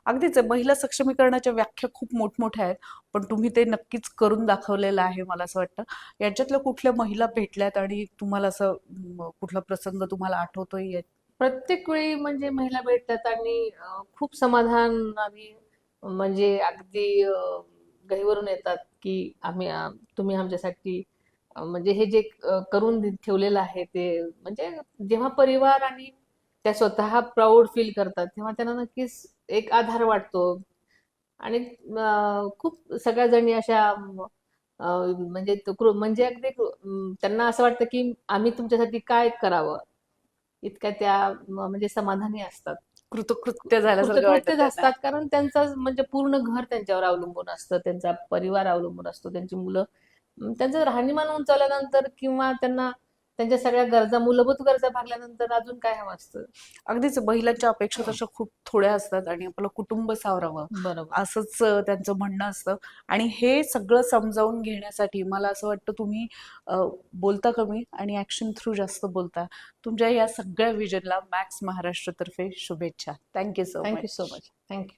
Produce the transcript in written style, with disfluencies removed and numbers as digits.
अगदीच आहे. महिला सक्षमीकरणाच्या व्याख्या खूप मोठमोठ्या आहेत, पण तुम्ही ते नक्कीच करून दाखवलेलं आहे मला असं वाटतं. याच्यातल्या कुठल्या महिला भेटल्यात आणि तुम्हाला असं कुठला प्रसंग तुम्हाला आठवतोय प्रत्येक वेळी म्हणजे महिला भेटतात आणि खूप समाधान आणि म्हणजे अगदी गहिवरून येतात की तुम्ही आमच्यासाठी म्हणजे हे जे करून ठेवलेलं आहे ते म्हणजे जेव्हा परिवार आणि त्या स्वतः प्राऊड फील करतात तेव्हा त्यांना नक्कीच एक आधार वाटतो. आणि खूप सगळ्या जणी अशा म्हणजे म्हणजे अगदी त्यांना असं वाटतं की आम्ही तुमच्यासाठी काय करावं, इतक्या त्या म्हणजे समाधानी असतात. कृतकृत्य झाल्यासारखं वाटतं कृतकृत्य त्यांना? असतात कारण त्यांचं म्हणजे पूर्ण घर त्यांच्यावर अवलंबून असतं, त्यांचा परिवार अवलंबून असतो, त्यांची मुलं. त्यांचं राहणीमान उंचावल्यानंतर किंवा त्यांना त्यांच्या सगळ्या गरजा, मूलभूत गरजा भागल्यानंतर अजून काय हवं असतं? अगदीच महिलांच्या अपेक्षा तशा खूप थोड्या असतात आणि आपलं कुटुंब सावरावं बरोबर. असंच त्यांचं म्हणणं असतं. आणि हे सगळं समजावून घेण्यासाठी मला असं वाटतं तुम्ही बोलता कमी आणि ऍक्शन थ्रू जास्त बोलता. तुमच्या या सगळ्या विजनला मॅक्स महाराष्ट्र तर्फे शुभेच्छा. Thank you so thank you so much. Much. Thank you.